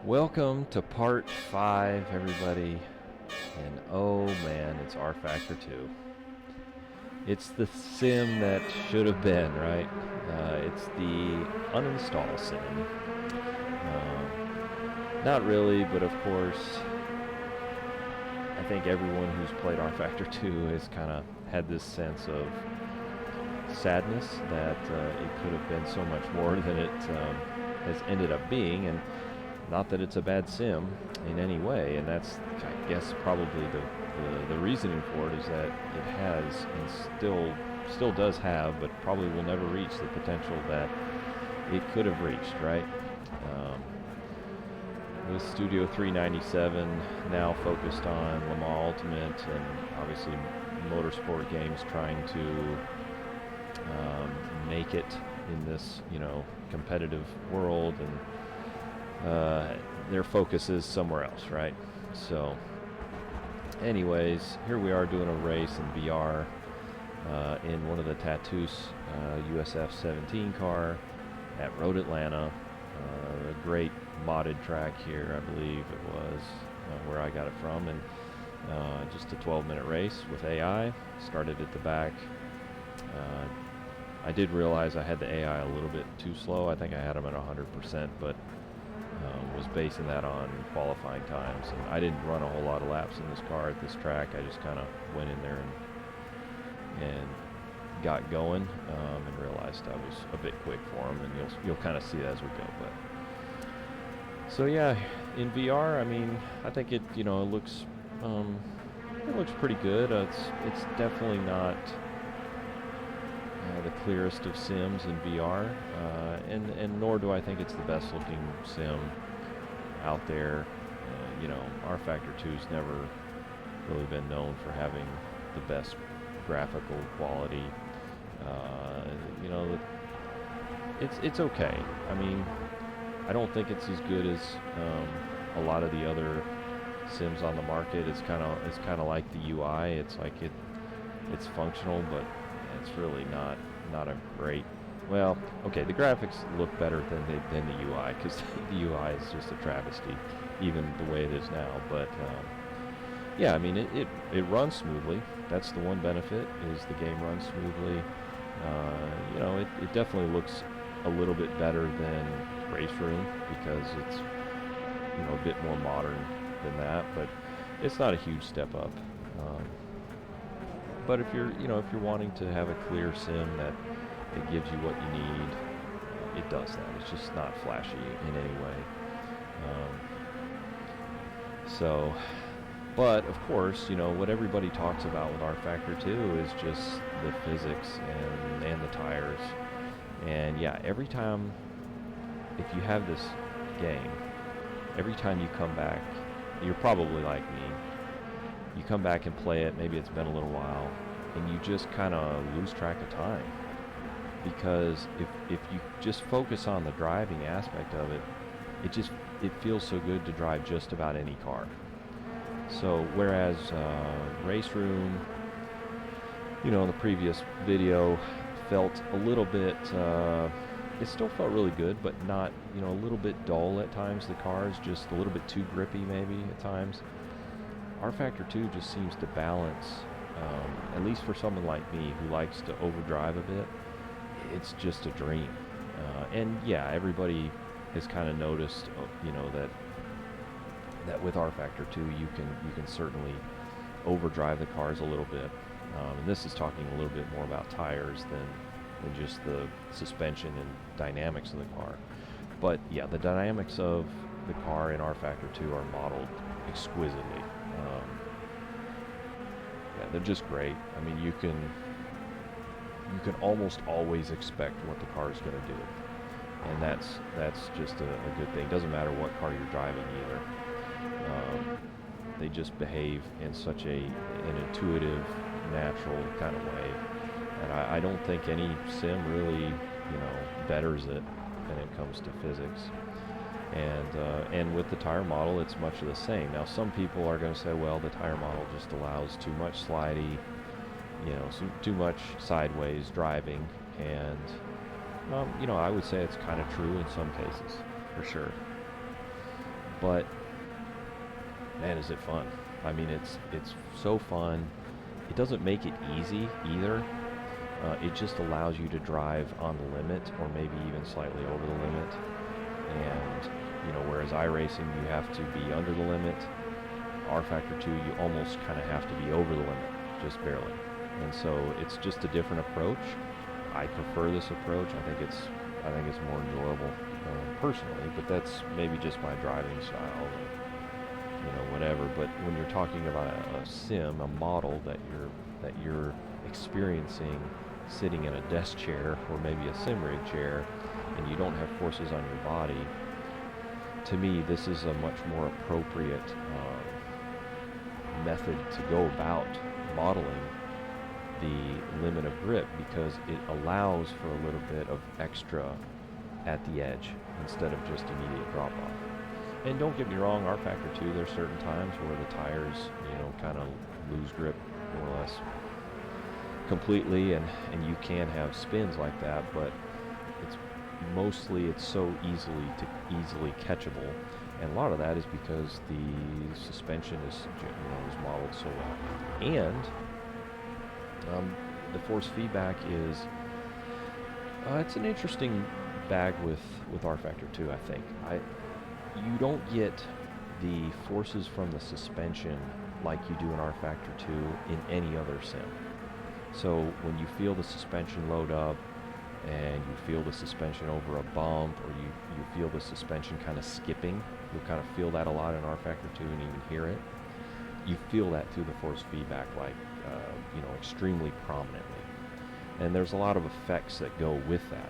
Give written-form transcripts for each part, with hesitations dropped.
Welcome to part 5, everybody. And oh man, it's rFactor 2. It's the sim that should have been, right? It's the uninstall sim. Not really, but of course, I think everyone who's played rFactor 2 has kind of had this sense of sadness that it could have been so much more than it has ended up being. And not that it's a bad sim in any way, and that's, I guess, probably the reasoning for it is that it has and still does have, but probably will never reach the potential that it could have reached, right? With Studio 397 now focused on Le Mans Ultimate and obviously motorsport games trying to make it in this, competitive world, and their focus is somewhere else, right? So anyways, here we are doing a race in VR in one of the Tattoos USF 17 car at Road Atlanta. A great modded track here, I believe it was, where I got it from, and just a 12-minute race with AI. Started at the back. I did realize I had the AI a little bit too slow. I think I had them at 100%, but was basing that on qualifying times. And I didn't run a whole lot of laps in this car at this track. I just kind of went in there and got going, and realized I was a bit quick for them, and you'll kind of see it as we go. But so yeah, in VR, I mean, I think it looks pretty good. It's definitely not the clearest of sims in VR, and nor do I think it's the best looking sim out there. rFactor 2's never really been known for having the best graphical quality. It's okay. I mean, I don't think it's as good as a lot of the other sims on the market. It's kind of like the UI. It's like it's functional, but it's really not a great. Well, okay, the graphics look better than the UI, because the UI is just a travesty, even the way it is now. But yeah, I mean, it runs smoothly. That's the one benefit, is the game runs smoothly. It definitely looks a little bit better than Race Room, because it's a bit more modern than that, but it's not a huge step up. But if you're wanting to have a clear sim that it gives you what you need, it does that. It's just not flashy in any way. But of course, what everybody talks about with rFactor 2 is just the physics and the tires. And yeah, every time, if you have this game, every time you come back, you're probably like me. You come back and play it, maybe it's been a little while, and you just kind of lose track of time. Because if you just focus on the driving aspect of it, it feels so good to drive just about any car. So whereas Race Room, the previous video felt a little bit, it still felt really good, but not, a little bit dull at times. The car is just a little bit too grippy maybe at times. rFactor 2 just seems to balance, at least for someone like me who likes to overdrive a bit. It's just a dream. And yeah, everybody has kind of noticed, that with rFactor 2 you can certainly overdrive the cars a little bit. And this is talking a little bit more about tires than just the suspension and dynamics of the car. But yeah, the dynamics of the car in rFactor 2 are modeled exquisitely. Yeah, they're just great. I mean, you can almost always expect what the car is going to do, and that's just a good thing. Doesn't matter what car you're driving either. They just behave in such an intuitive, natural kind of way, and I don't think any sim really betters it when it comes to physics. And with the tire model, it's much of the same. Now, some people are going to say, well, the tire model just allows too much slidey, too much sideways driving, and I would say it's kind of true in some cases, for sure. but man, is it fun. I mean, it's so fun. It doesn't make it easy either. It just allows you to drive on the limit, or maybe even slightly over the limit. And whereas iRacing, you have to be under the limit, rFactor 2, you almost kind of have to be over the limit, just barely. And so it's just a different approach. I prefer this approach. I think it's more enjoyable personally, but that's maybe just my driving style, and, whatever. But when you're talking about a sim, a model that you're experiencing sitting in a desk chair or maybe a sim rig chair, and you don't have forces on your body, to me this is a much more appropriate method to go about modeling the limit of grip, because it allows for a little bit of extra at the edge instead of just immediate drop off. And don't get me wrong, rFactor 2, there's certain times where the tires, kind of lose grip more or less completely, and you can have spins like that, but it's so easily catchable, and a lot of that is because the suspension is modeled so well, and the force feedback is it's an interesting bag with rFactor 2. I think you don't get the forces from the suspension like you do in rFactor 2 in any other sim. So when you feel the suspension load up, and you feel the suspension over a bump, or you feel the suspension kind of skipping, you'll kind of feel that a lot in rFactor 2 and even hear it. You feel that through the force feedback, like extremely prominently. And there's a lot of effects that go with that.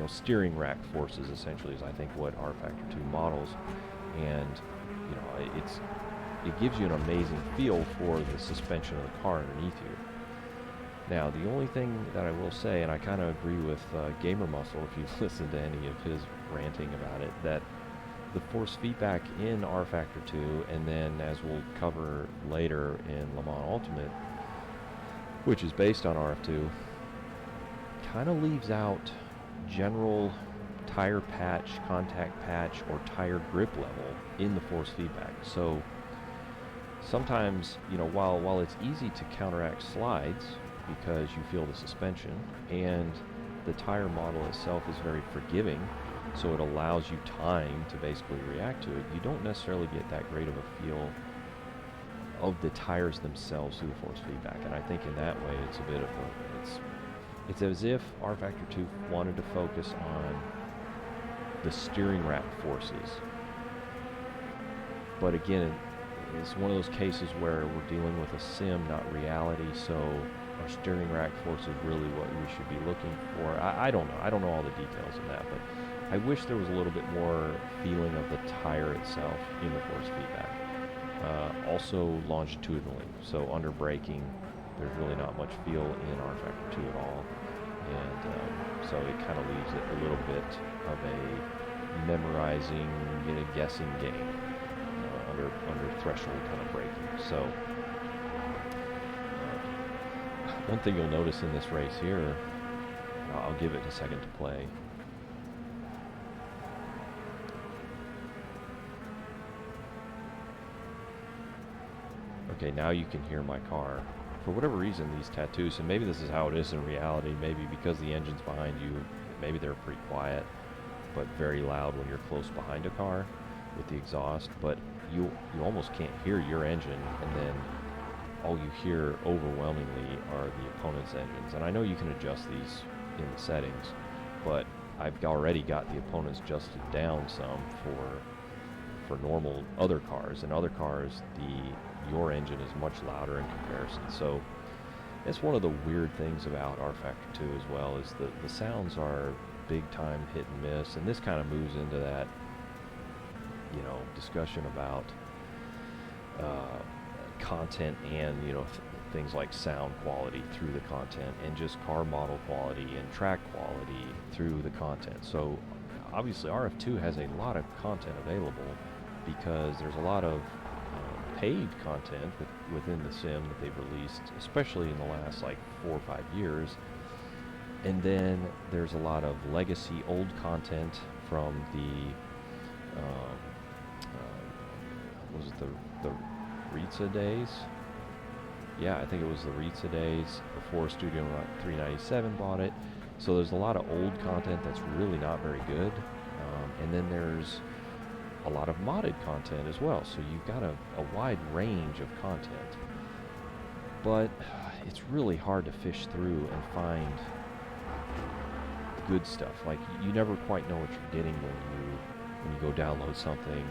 Steering rack forces essentially is, I think, what rFactor 2 models, and it gives you an amazing feel for the suspension of the car underneath you. Now, the only thing that I will say, and I kind of agree with Gamer Muscle, if you've listened to any of his ranting about it, that the force feedback in rFactor 2, and then as we'll cover later in Le Mans Ultimate, which is based on RF2, kind of leaves out general tire patch, contact patch, or tire grip level in the force feedback. So sometimes, while it's easy to counteract slides because you feel the suspension, and the tire model itself is very forgiving, so it allows you time to basically react to it, you don't necessarily get that great of a feel of the tires themselves through the force feedback. And I think in that way it's a bit of it's as if rFactor 2 wanted to focus on the steering rack forces. But again, it's one of those cases where we're dealing with a sim, not reality, so our steering rack force is really what we should be looking for. I don't know. I don't know all the details of that, but I wish there was a little bit more feeling of the tire itself in the force feedback. Also longitudinally, so under braking, there's really not much feel in rFactor 2 at all, and so it kind of leaves it a little bit of a memorizing, guessing game under threshold kind of braking. So one thing you'll notice in this race here, I'll give it a second to play. Okay, now you can hear my car. For whatever reason, these tattoos, and maybe this is how it is in reality, maybe because the engine's behind you, maybe they're pretty quiet, but very loud when you're close behind a car with the exhaust, but you almost can't hear your engine, and then all you hear overwhelmingly are the opponent's engines. And I know you can adjust these in the settings, but I've already got the opponents adjusted down some for normal other cars. In other cars, your engine is much louder in comparison. So it's one of the weird things about rFactor 2 as well, is the sounds are big time hit and miss, and this kind of moves into that discussion about content and things like sound quality through the content, and just car model quality and track quality through the content. So obviously RF2 has a lot of content available because there's a lot of paid content within the sim that they've released, especially in the last 4 or 5 years. And then there's a lot of legacy old content from the the Ritza days. Yeah, I think it was the Ritza days before Studio 397 bought it. So there's a lot of old content that's really not very good. And then there's a lot of modded content as well. So you've got a wide range of content. But it's really hard to fish through and find good stuff. Like, you never quite know what you're getting when you go download something.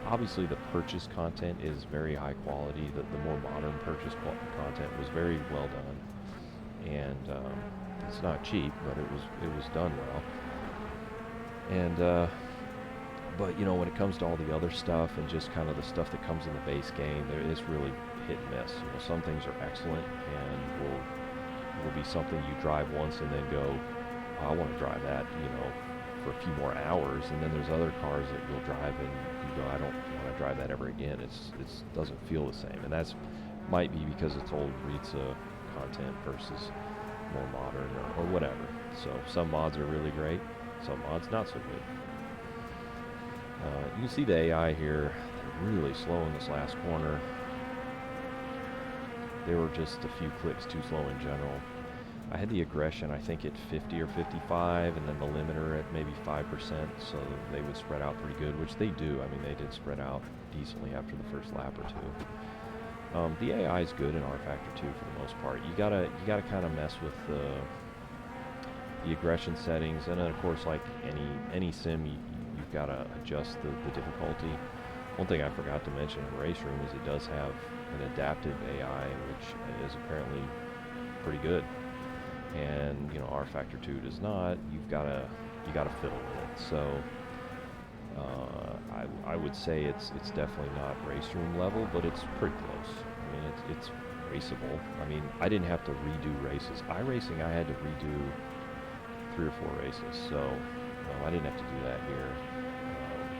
Obviously the purchase content is very high quality. The more modern purchase content was very well done, and it's not cheap, but it was done well. And but you know, when it comes to all the other stuff and just kind of the stuff that comes in the base game, there is really hit and miss. You know, some things are excellent and will be something you drive once and then go, oh, I want to drive that, you know, for a few more hours. And then there's other cars that you'll drive and you go, I don't want to drive that ever again. It doesn't feel the same, and that's might be because it's old Ritza content versus more modern or whatever. So some mods are really great, some mods not so good. You can see the AI here, they're really slow in this last corner. They were just a few clicks too slow in general. I had the aggression, I think, at 50 or 55, and then the limiter at maybe 5%, so they would spread out pretty good, which they do. I mean, they did spread out decently after the first lap or two. The AI is good in rFactor 2 for the most part. You gotta kind of mess with the aggression settings, and then of course, like any sim, you've got to adjust the difficulty. One thing I forgot to mention in Race Room is it does have an adaptive AI, which is apparently pretty good. And you know, rFactor 2 does not. You gotta fiddle with it. So I would say it's definitely not Race Room level, but it's pretty close. I mean, it's raceable. I mean, I didn't have to redo races. iRacing, I had to redo 3 or 4 races, so I didn't have to do that here.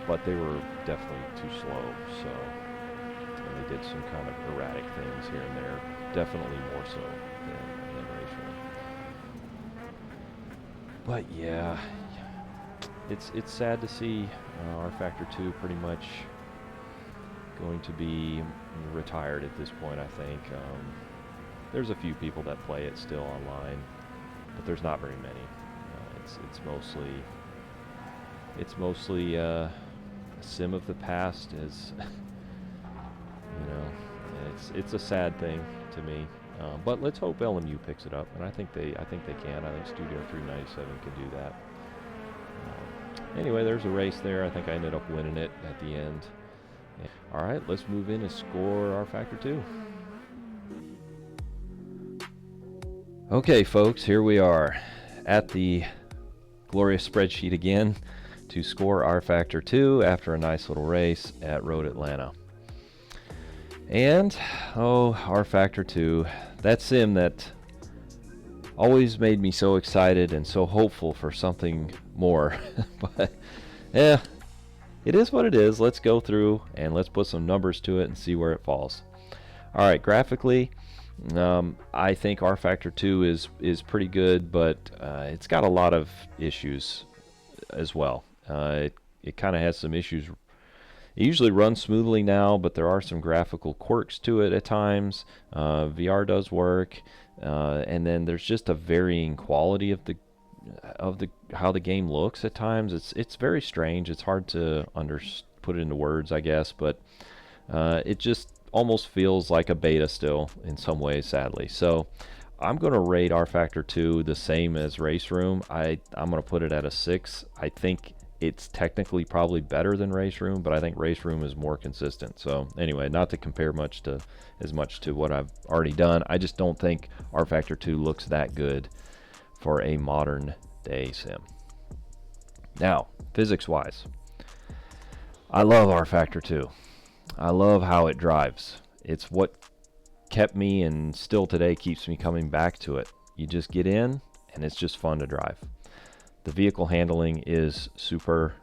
But they were definitely too slow, so and they did some kind of erratic things here and there. Definitely more so than Race Room. But yeah, it's sad to see rFactor 2 pretty much going to be retired at this point, I think. There's a few people that play it still online, but there's not very many. It's mostly a sim of the past, as you know. It's a sad thing to me. But let's hope LMU picks it up, and I think they can. I think Studio 397 can do that. Anyway, there's a race there. I think I ended up winning it at the end. All right, let's move in and score rFactor 2. Okay, folks, here we are at the glorious spreadsheet again to score rFactor 2 after a nice little race at Road Atlanta. And, oh, rFactor 2, that sim that always made me so excited and so hopeful for something more. But, yeah, it is what it is. Let's go through and let's put some numbers to it and see where it falls. All right, graphically, I think rFactor 2 is pretty good, but it's got a lot of issues as well. It kind of has some issues. It usually runs smoothly now, but there are some graphical quirks to it at times. VR does work, and then there's just a varying quality of the how the game looks at times. It's very strange. It's hard to put it into words, I guess, but it just almost feels like a beta still in some ways, sadly. So I'm going to rate rFactor 2 the same as Race Room. I'm going to put it at a 6. I think it's technically probably better than Race Room, but I think Race Room is more consistent. So anyway, not to compare as much to what I've already done. I just don't think rFactor 2 looks that good for a modern day sim. Now, physics-wise, I love rFactor 2. I love how it drives. It's what kept me and still today keeps me coming back to it. You just get in and it's just fun to drive. The vehicle handling is super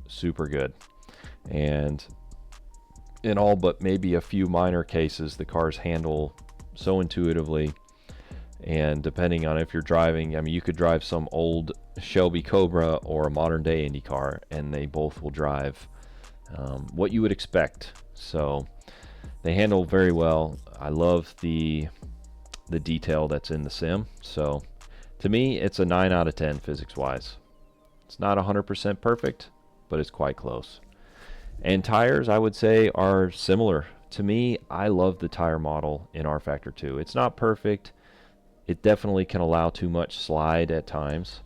good, and in all but maybe a few minor cases, the cars handle so intuitively. And depending on if you're driving, I mean, you could drive some old Shelby Cobra or a modern day Indy car, and they both will drive what you would expect. So they handle very well. I love the detail that's in the sim. So to me, it's a 9 out of 10 physics-wise. It's not 100% perfect, but it's quite close. And tires, I would say, are similar. To me, I love the tire model in rFactor 2. It's not perfect. It definitely can allow too much slide at times.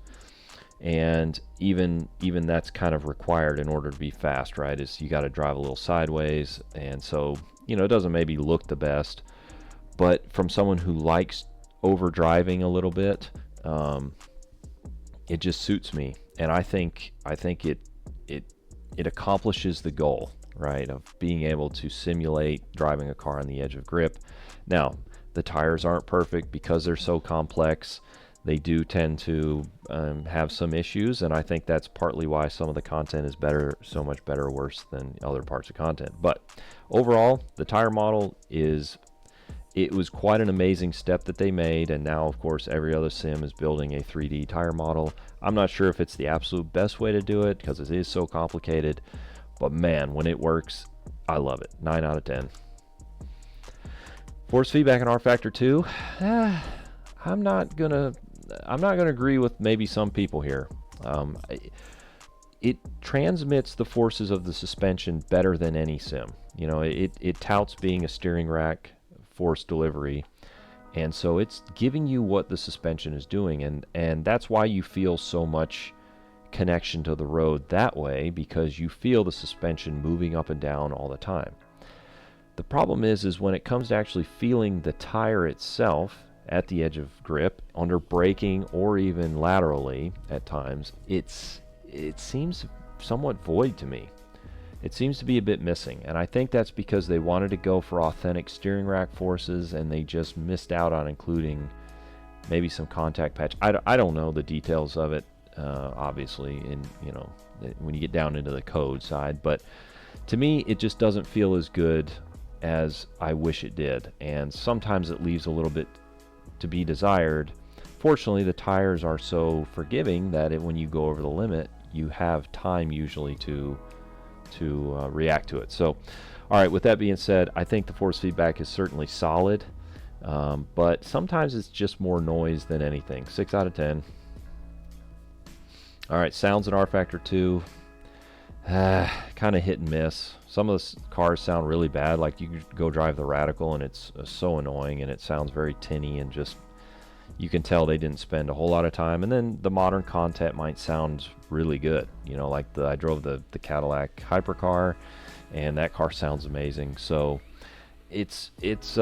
And even that's kind of required in order to be fast, right? Is you got to drive a little sideways, and so it doesn't maybe look the best. But from someone who likes overdriving a little bit, it just suits me, and I think it accomplishes the goal, right, of being able to simulate driving a car on the edge of grip. Now, the tires aren't perfect because they're so complex. They do tend to have some issues, and I think that's partly why some of the content is so much better or worse than other parts of content. But overall, the tire model it was quite an amazing step that they made, and now, of course, every other sim is building a 3D tire model. I'm not sure if it's the absolute best way to do it because it is so complicated, but man, when it works, I love it. 9 out of 10. Force feedback in rFactor 2. I'm not gonna agree with maybe some people here. It transmits the forces of the suspension better than any sim. It touts being a steering rack force delivery, and so it's giving you what the suspension is doing, and that's why you feel so much connection to the road that way, because you feel the suspension moving up and down all the time. The problem is when it comes to actually feeling the tire itself at the edge of grip, under braking, or even laterally at times, it seems somewhat void to me. It seems to be a bit missing, and I think that's because they wanted to go for authentic steering rack forces, and they just missed out on including maybe some contact patch. I don't know the details of it, obviously, when you get down into the code side, but to me, it just doesn't feel as good as I wish it did, and sometimes it leaves a little bit to be desired. Fortunately, the tires are so forgiving that when you go over the limit, you have time usually to react to it. So, all right, with that being said, I think the force feedback is certainly solid, but sometimes it's just more noise than anything. 6 out of 10. All right, sounds in rFactor 2, kind of hit and miss. Some of the cars sound really bad, like you could go drive the Radical and it's so annoying, and it sounds very tinny, and just you can tell they didn't spend a whole lot of time. And then the modern content might sound really good, like I drove the Cadillac hypercar, and that car sounds amazing. So it's hit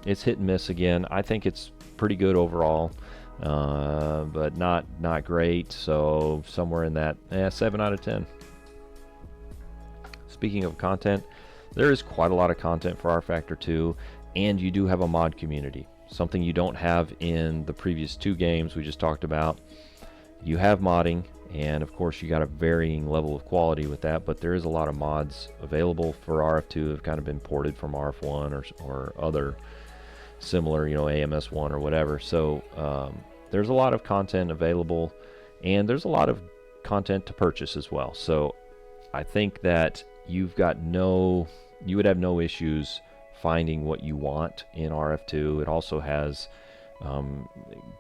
and miss again. I think it's pretty good overall, but not great. So somewhere in that 7 out of 10. Speaking of content, there is quite a lot of content for rFactor 2, and you do have a mod community, something you don't have in the previous 2 games we just talked about. You have modding, and of course you got a varying level of quality with that, but there is a lot of mods available for RF2 that have kind of been ported from RF1 or other similar, AMS1 or whatever. So there's a lot of content available, and there's a lot of content to purchase as well. So I think that you would have no issues finding what you want in RF2. It also has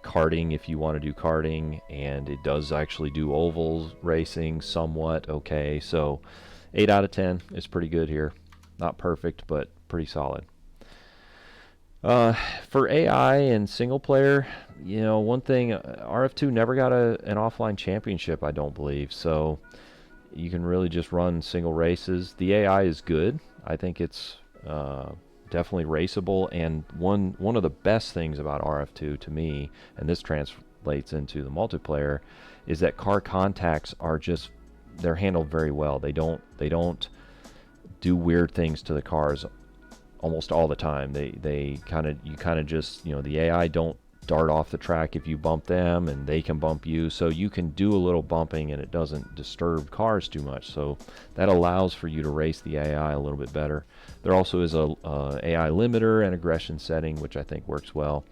karting if you want to do karting, and it does actually do oval racing somewhat okay. So 8 out of 10 is pretty good here. Not perfect, but pretty solid. For AI and single player, one thing, RF2 never got an offline championship, I don't believe. So you can really just run single races. The AI is good. I think it's definitely raceable, and one of the best things about RF2 to me, and this translates into the multiplayer, is that car contacts they're handled very well. They don't do weird things to the cars almost all the time. You kind of just, the AI don't dart off the track if you bump them, and they can bump you, so you can do a little bumping and it doesn't disturb cars too much. So that allows for you to race the AI a little bit better. There also is a AI limiter and aggression setting, which I think works well.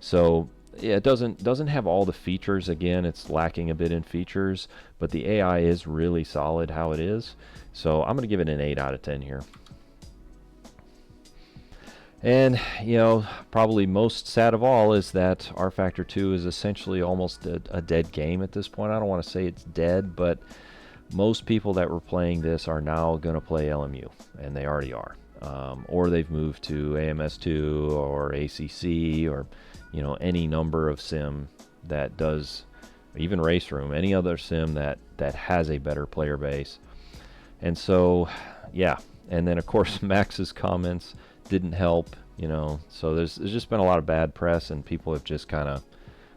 So Yeah, it doesn't have all the features. Again, it's lacking a bit in features, but the AI is really solid how it is. So I'm going to give it an 8 out of 10 here. And, probably most sad of all is that rFactor 2 is essentially almost a dead game at this point. I don't want to say it's dead, but most people that were playing this are now going to play LMU, and they already are. Or they've moved to AMS2 or ACC or, any number of sim that does, even Race Room, any other sim that has a better player base. And so, yeah. And then, of course, Max's comments didn't help, so there's just been a lot of bad press, and people have just kind of,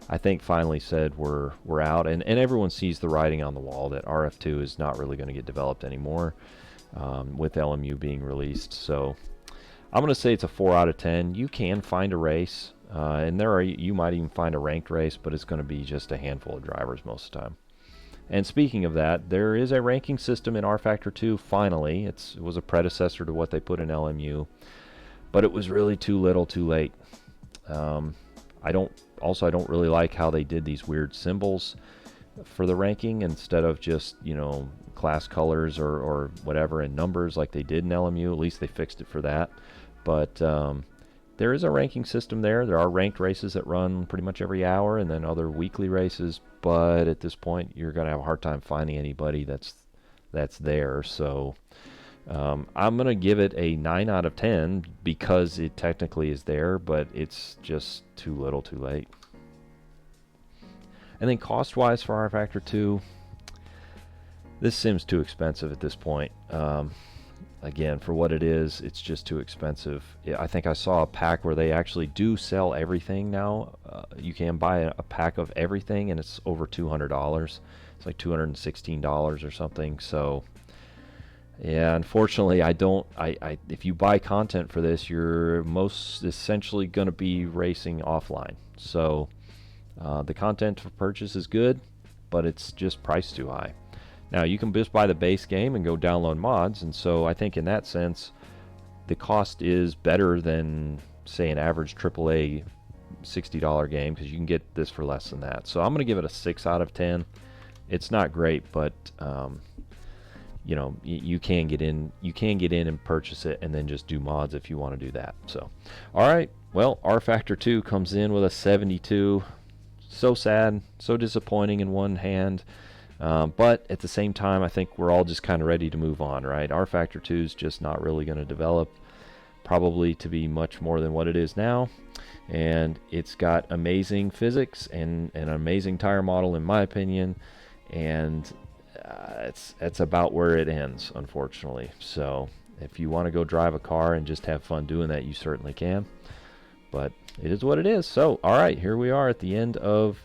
I think, finally said we're out, and everyone sees the writing on the wall that RF2 is not really going to get developed anymore, with LMU being released. So I'm going to say it's a 4 out of 10. You can find a race, and you might even find a ranked race, but it's going to be just a handful of drivers most of the time. And speaking of that, there is a ranking system in rFactor 2, finally. It was a predecessor to what they put in LMU, but it was really too little too late. I don't really like how they did these weird symbols for the ranking instead of just, class colors or whatever and numbers like they did in LMU. At least they fixed it for that. But there is a ranking system there. There are ranked races that run pretty much every hour, and then other weekly races. But at this point, you're going to have a hard time finding anybody that's there. So I'm going to give it a 9 out of 10 because it technically is there, but it's just too little too late. And then cost-wise for rFactor 2, this sim's too expensive at this point. Again, for what it is, it's just too expensive. I think I saw a pack where they actually do sell everything now. You can buy a pack of everything, and it's over $200. It's like $216 or something. So, yeah, unfortunately, if you buy content for this, you're most essentially going to be racing offline. So, the content for purchase is good, but it's just priced too high. Now, you can just buy the base game and go download mods, and so I think in that sense, the cost is better than, say, an average AAA $60 game, because you can get this for less than that. So I'm going to give it a 6 out of 10. It's not great, but you can get in and purchase it and then just do mods if you want to do that. So, all right, well, rFactor 2 comes in with a 72. So sad, so disappointing in one hand. But at the same time, I think we're all just kind of ready to move on, right? rFactor 2 is just not really going to develop probably to be much more than what it is now. And it's got amazing physics and an amazing tire model, in my opinion. And it's about where it ends, unfortunately. So if you want to go drive a car and just have fun doing that, you certainly can. But it is what it is. So, all right, here we are at the end of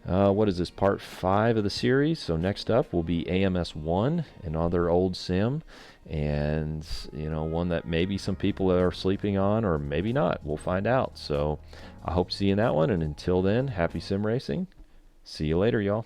what is this, part 5 of the series. So next up will be AMS1, another old sim, and one that maybe some people are sleeping on, or maybe not. We'll find out. So I hope to see you in that one, and until then, happy sim racing. See you later, y'all.